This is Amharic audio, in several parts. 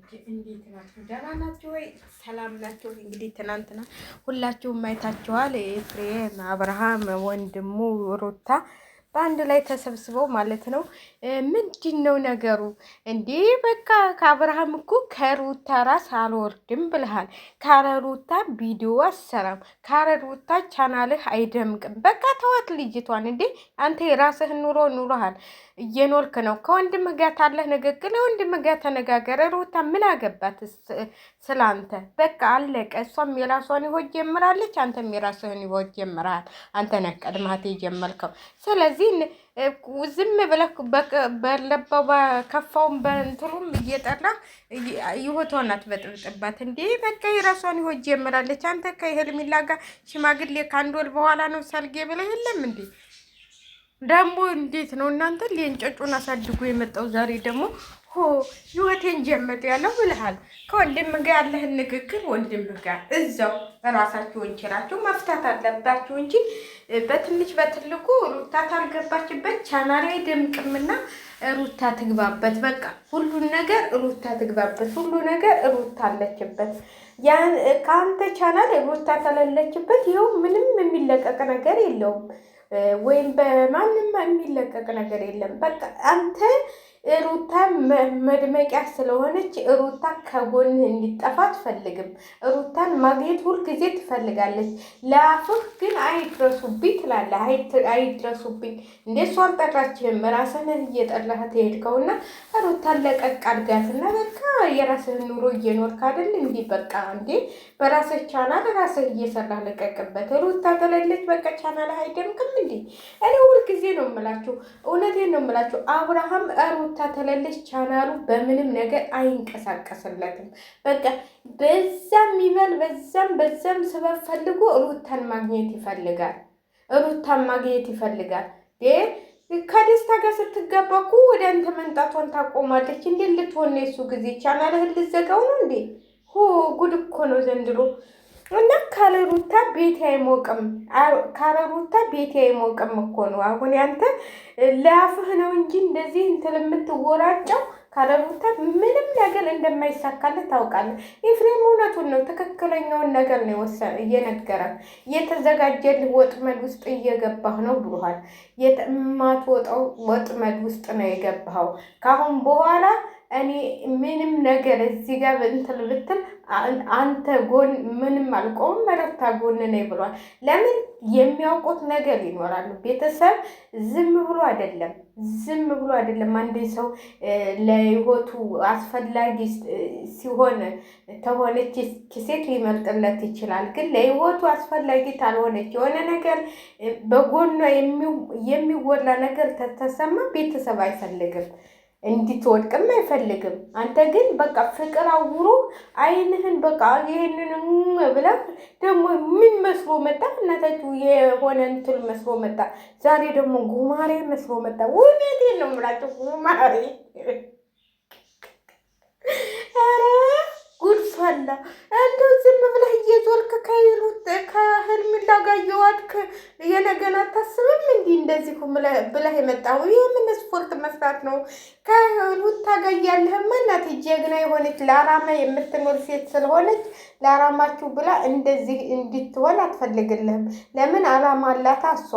እንዴት ናችሁ? ደህና ናችሁ ወይ? ሰላም ናችሁ? እንግዲህ ትናንትና ሁላችሁም አይታችኋል። ኤፍሬም፣ አብርሃም፣ ወንድሙ ሩታ በአንድ ላይ ተሰብስበው ማለት ነው። ምንድን ነው ነገሩ እንዴ? በቃ ከአብርሃም እኮ ከሩታ ራስ አልወርድም ብልሃል። ካረ ሩታ ቪዲዮ አሰራም፣ ካረ ሩታ ቻናልህ አይደምቅም። በቃ ተዋት ልጅቷን እንዴ! አንተ የራስህን ኑሮ ኑሮሃል፣ እየኖርክ ነው። ከወንድምህ ጋር ታለህ ንግግር፣ ለወንድምህ ጋር ተነጋገረ። ሩታ ምን አገባት ስላንተ? በቃ አለቀ። እሷም የራሷን ህይወት ጀምራለች፣ አንተም የራስህን ህይወት ጀምረሃል። አንተ ነህ ቀድማት የጀመርከው። ስለዚህ ዝም ብለህ በለባው በከፋውም በእንትሩም እየጠራ ህይወቷን አትበጥብጥባት እንዴ! በቃ የራሷን ህይወት ጀምራለች። አንተ ከሄርሜላ ጋር ሽማግሌ ከአንድ ወር በኋላ ነው ሰርጌ ብለህ የለም እንዴ? ደግሞ እንዴት ነው እናንተ ሊንጨጩን አሳድጎ የመጣው ዛሬ ደግሞ ህይወቴን ጀመር ያለው ብለሃል። ከወንድም ጋር ያለህን ንግግር ወንድም ጋር እዛው በራሳችሁ እንችላችሁ መፍታት አለባችሁ እንጂ በትንሽ በትልቁ ሩታ ታልገባችበት ቻናል ላይ ደምቅምና ሩታ ትግባበት። በቃ ሁሉን ነገር ሩታ ትግባበት። ሁሉ ነገር ሩታ አለችበት። ያን ከአንተ ቻናል ሩታ ተለለችበት። ይኸው ምንም የሚለቀቅ ነገር የለውም፣ ወይም በማንም የሚለቀቅ ነገር የለም። በቃ አንተ ሩታ መድመቂያ ስለሆነች ሩታ ከጎን እንዲጠፋ አትፈልግም። ሩታን ማግኘት ሁልጊዜ ትፈልጋለች። ለአፍህ ግን አይድረሱብኝ ትላለህ። አይድረሱብኝ እንዴ? እሷ አልጠራችህም፣ ራስህን እየጠላህ ትሄድከውና ሩታን ለቀቅ አድጋትና በቃ የራስህን ኑሮ እየኖርክ አይደል? እንዲህ በቃ እንዴ በራስህ ቻናል ራስህ እየሰራህ ለቀቅበት። ሩታ ተለለች፣ በቃ ቻናል አይደምቅም እንዴ? እኔ ሁልጊዜ ነው የምላችሁ፣ እውነቴን ነው የምላችሁ። አብርሃም ሩታ ተለለች ቻናሉ በምንም ነገር አይንቀሳቀስለትም። በቃ በዛም ይበል በዛም ስበብ ፈልጎ ሩታን ማግኘት ይፈልጋል። ከደስታ ጋር ስትጋባ እኮ ወደ አንተ መንጣቷን ታቆማለች። እንዴት ልትሆን የሱ ጊዜ ቻናልህን ልዘጋው ነው እንዴ? ጉድ እኮ ነው ዘንድሮ። እና ካለሩታ ቤቴ አይሞቅም እኮ ነው። አሁን ያንተ ለአፍህ ነው እንጂ እንደዚህ እንትን የምትወራጨው ካለሩታ ምንም ነገር እንደማይሳካልህ ታውቃለህ። ኤፍሬም እውነቱን ነው፣ ትክክለኛውን ነገር ነው እየነገረ የተዘጋጀልህ ወጥመድ ውስጥ እየገባህ ነው ብሎሃል። የማትወጣው ወጥመድ ውስጥ ነው የገባኸው። ከአሁን በኋላ እኔ ምንም ነገር እዚህ ጋር እንትን ብትል አንተ ጎን ምንም አልቆም፣ መረታ ጎን ነኝ ብሏል። ለምን የሚያውቁት ነገር ይኖራሉ። ቤተሰብ ዝም ብሎ አይደለም አንድ ሰው ለህይወቱ አስፈላጊ ሲሆን ተሆነች ሴት ሊመርጥለት ይችላል። ግን ለህይወቱ አስፈላጊ ታልሆነች የሆነ ነገር በጎኗ የሚወላ ነገር ተሰማ ቤተሰብ አይፈልግም፣ እንድትወድቅም አይፈልግም። አንተ ግን በቃ ፍቅር አውሮ አይንህን በቃ ይሄንን ብለህ ደግሞ ምን መስሎ መጣ? እናታችሁ የሆነ እንትን መስሎ መጣ። ዛሬ ደግሞ ጉማሬ መስሎ መጣ። እውነቴን ነው የምላቸው ጉማሬ። ጉድ ፈላ። እንደው ዝም ብለህ እየዞርክ ከሄርሜላ ጋር እየዋድክ የነገን አታስብም? እንዲህ እንደዚህ ብለህ የመጣው ይህ ምን ስፖርት መስራት ነው? ከሩታ ጋር እያለህማ እናቴ ጀግና የሆነች ለአላማ የምትኖር ሴት ስለሆነች ለአላማችሁ ብላ እንደዚህ እንድትሆን አትፈልግልህም። ለምን አላማ አላታ እሷ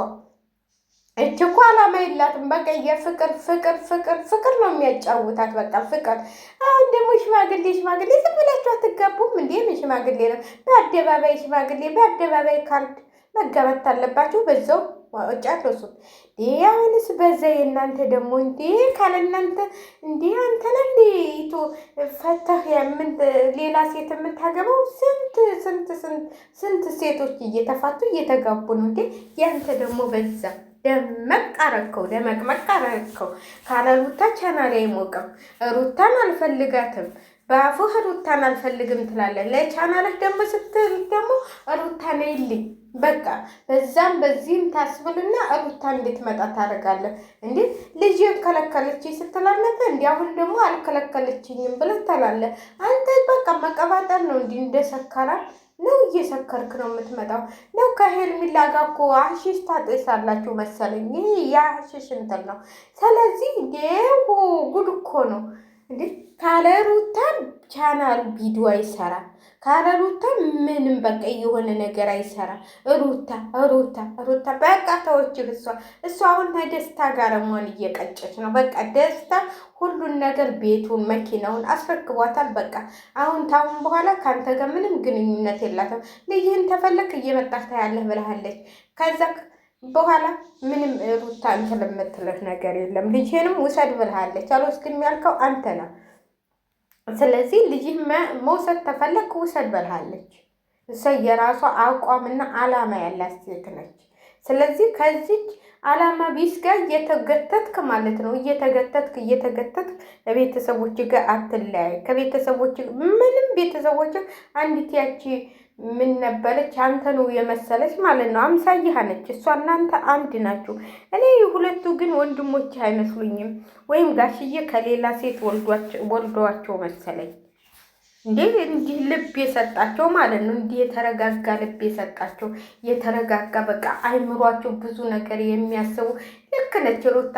እች እኮ አላማ የላትም። በቃ የፍቅር ነው የሚያጫውታት። በቃ ፍቅር። አሁን ደግሞ ሽማግሌ ዝም ብላችሁ አትጋቡም እንዴ? ምን ሽማግሌ ነው? በአደባባይ ካርድ መጋባት አለባችሁ። በዛው ጨርሱት። አሁንስ በዛ የእናንተ ደግሞ እንዴ ካለ እናንተ እንዴ አንተ ነህ እንዴ ይቶ ፈተህ ሌላ ሴት የምታገባው? ስንት ሴቶች እየተፋቱ እየተጋቡ ነው እንዴ? ያንተ ደግሞ በዛ ደመቅ አረከው። ካለ ሩታ ቻናል አይሞቅም። ሩታን አልፈልጋትም፣ በአፉህ ሩታን አልፈልግም ትላለህ። ለቻናልህ ደግሞ ስትል ደግሞ ሩታ ነይልኝ በቃ በዛም በዚህም ታስብልና ሩታ እንድትመጣ ታደርጋለህ። እንዴ ልጅ ከለከለች ስትላል ነበር እንዲ አሁን ደግሞ አልከለከለችኝም ብለህ ትላለህ። አንተ በቃ መቀባጠር ነው እንዲህ እንደሰከራ ነው። እየሰከርክ ነው የምትመጣው ነው። ከሄርሜላ ጋር እኮ አሽሽ ታጤሳላችሁ መሰለኝ። ይህ የአሽሽ እንትን ነው። ስለዚህ ጉድ እኮ ነው እንዴ ካለ ሩታ ቻናሉ ቪዲዮ አይሰራ ካለ ሩታ ምንም በቃ የሆነ ነገር አይሰራ። ሩታ በቃ ተወች። እሷ አሁን ከደስታ ጋር መሆን እየቀጨች ነው። በቃ ደስታ ሁሉን ነገር ቤቱን መኪናውን አስረክቧታል። በቃ አሁን ታሁን በኋላ ከአንተ ጋር ምንም ግንኙነት የላትም። ልይህን ተፈለክ እየመጣህ ታያለህ ብለሃለች። ከዛ በኋላ ምንም ሩታ እንትን የምትልህ ነገር የለም። ልጅህንም ውሰድ ብለሃለች። አልወስድም ያልከው አንተ ነው። ስለዚህ ልጅህ መውሰድ ተፈለክ ውሰድ ብለሃለች። እሷ የራሷ አቋምና አላማ ያላት ሴት ነች። ስለዚህ ከዚች አላማ ቢስ ጋር እየተገተትክ ማለት ነው። እየተገተትክ ከቤተሰቦች ጋር አትለያይ። ከቤተሰቦች ምንም ቤተሰቦች አንዲት ያቺ ምን ነበረች አንተኑ የመሰለች ማለት ነው። አምሳይህ ነች እሷ። እናንተ አንድ ናችሁ። እኔ ሁለቱ ግን ወንድሞች አይመስሉኝም። ወይም ጋሽዬ ከሌላ ሴት ወልዷቸው መሰለኝ። እንዲህ ልብ የሰጣቸው ማለት ነው። እንዲህ የተረጋጋ ልብ የሰጣቸው የተረጋጋ በቃ አይምሯቸው ብዙ ነገር የሚያስቡ ልክ ነች ሩታ።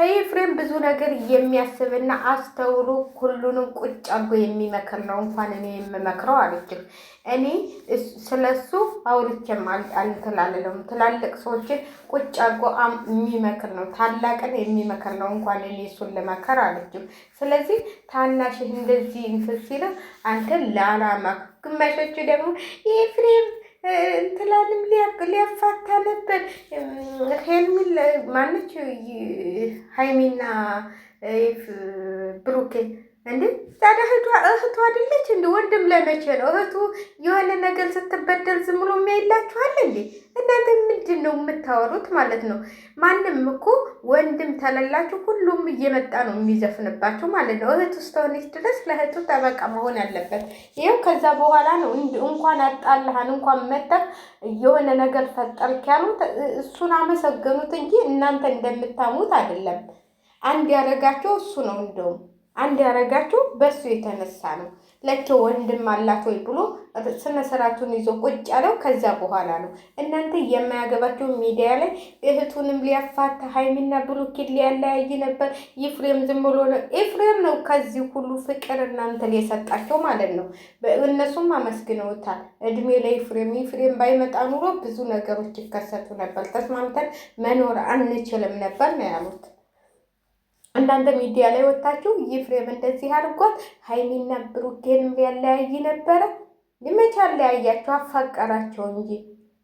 ኤፍሬም ብዙ ነገር የሚያስብና አስተውሎ ሁሉንም ቁጭ አድርጎ የሚመክር ነው። እንኳን እኔ የምመክረው አለችም። እኔ ስለሱ አውርቼም አልተላለለም። ትላልቅ ሰዎችን ቁጭ አድርጎ የሚመክር ነው። ታላቅን የሚመክር ነው። እንኳን እኔ እሱን ልመከር አለችም። ስለዚህ ታናሽህ እንደዚህ እንትን ሲል አንተን ለዓላማ ግማሾቹ ደግሞ ኤፍሬም እንትላንም ሊያፋታ ነበር። ሄልሚል ማነች ሀይሚና ብሩኬ እንዴ ታዲያ እህቱ አይደለች እንዴ? ወንድም ለመቼ ነው እህቱ የሆነ ነገር ስትበደል ዝም ብሎ የሚያይላችኋል እንዴ? እናንተ ምንድን ነው የምታወሩት ማለት ነው? ማንም እኮ ወንድም ተለላችሁ ሁሉም እየመጣ ነው የሚዘፍንባችሁ ማለት ነው። እህቱ እስከሆነች ድረስ ለእህቱ ጠበቃ መሆን ያለበት ይኸው። ከዛ በኋላ ነው እንኳን አጣላሃን እንኳን መጣህ የሆነ ነገር ፈጠርክ ያሉት እሱን አመሰገኑት እንጂ እናንተ እንደምታሙት አይደለም። አንድ ያደረጋቸው እሱ ነው። እንደውም አንድ ያደረጋቸው በሱ የተነሳ ነው። ለኬ ወንድም አላት ወይ ብሎ ስነ ስርዓቱን ይዞ ቁጭ ያለው ከዛ በኋላ ነው። እናንተ የማያገባቸው ሚዲያ ላይ እህቱንም ሊያፋታ ሀይሚና ብሩኬን ሊያለያይ ነበር። ኤፍሬም ዝም ብሎ ነው። ኤፍሬም ነው ከዚህ ሁሉ ፍቅር እናንተ የሰጣቸው ማለት ነው። እነሱም አመስግነውታል። እድሜ ላይ ኤፍሬም ባይመጣ ኑሮ ብዙ ነገሮች ይከሰቱ ነበር። ተስማምተን መኖር አንችልም ነበር ነው ያሉት። እናንተ ሚዲያ ላይ ወጣችሁ ኤፍሬም እንደዚህ አድርጓት ሀይሚና ብሩኬን ሊያለያይ ነበረ። መቼ አለያያቸው? አፋቀራቸው እንጂ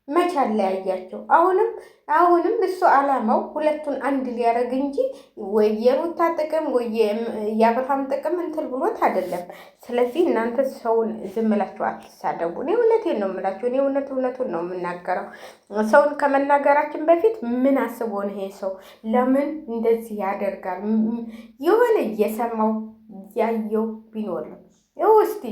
መቼ አለያያቸው? አሁንም እሱ አላማው ሁለቱን አንድ ሊያደርግ እንጂ ወይ የሩታ ጥቅም ወይ የአብርሃም ጥቅም እንትን ብሎት አይደለም። ስለዚህ እናንተ ሰውን ዝም ብላችሁ አትሳደቡ። እኔ እውነቴን ነው የምላችሁ። እኔ እውነቱን ነው የምናገረው። ሰውን ከመናገራችን በፊት ምን አስቦ ነው ይሄ ሰው ለምን እንደዚህ ያደርጋል? የሆነ እየሰማው ያየው ቢኖር ነው። እስቲ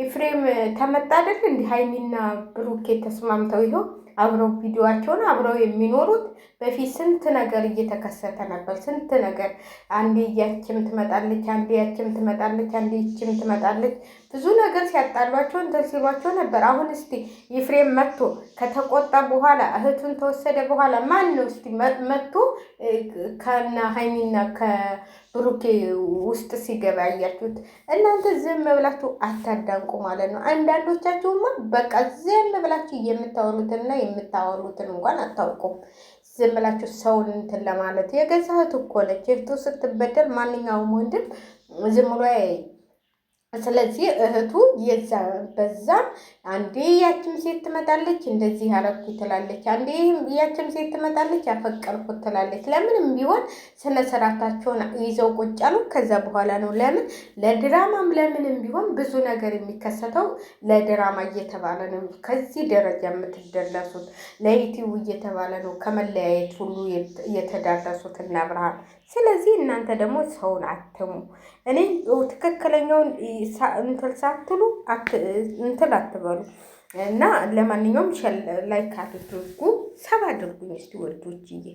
ኤፍሬም ተመጣ አይደል እንዲህ ሀይሚና ብሩኬ ተስማምተው ይኸው አብረው ቪዲዮአቸውን አብረው የሚኖሩት። በፊት ስንት ነገር እየተከሰተ ነበር። ስንት ነገር አንዴ ያችም ትመጣለች፣ አንዴ ያችም ትመጣለች፣ አንዴ ይችም ትመጣለች። ብዙ ነገር ሲያጣሏቸው እንትን ሲሏቸው ነበር። አሁን እስቲ ኤፍሬም መጥቶ ከተቆጣ በኋላ እህቱን ተወሰደ በኋላ ማን ነው እስቲ መጥቶ ከና ሀይሚና ከብሩኬ ውስጥ ሲገባ ያያችሁት? እናንተ ዝም ብላችሁ አታዳንቁ ማለት ነው። አንዳንዶቻችሁማ በቃ ዝም ብላችሁ የምታወሩትና የምታወሩትን እንኳን አታውቁም። ዝም ብላችሁ ሰውን እንትን ለማለት የገዛ እህቱ እኮ ነች። እህቱ ስትበደል ማንኛውም ወንድም ዝም ብሎ ስለዚህ እህቱ በዛም አንዴ ያችም ሴት ትመጣለች እንደዚህ ያረኩ ትላለች፣ አንዴ ያችም ሴት ትመጣለች ያፈቀርኩ ትላለች። ለምንም ቢሆን ስነ ስርዓታቸውን ይዘው ቁጭ አሉ። ከዛ በኋላ ነው ለምን ለድራማም ለምንም ቢሆን ብዙ ነገር የሚከሰተው ለድራማ እየተባለ ነው ከዚህ ደረጃ የምትደረሱት። ለዩቲዩብ እየተባለ ነው ከመለያየት ሁሉ የተዳረሱት እና አብርሃም። ስለዚህ እናንተ ደግሞ ሰውን አትሙ። እኔ ትክክለኛውን እንትን ሳትሉ እንትን አትበሉ እና ለማንኛውም ላይክ አድርጉ፣ ሰብ አድርጉኝ እስቲ ወዶችዬ።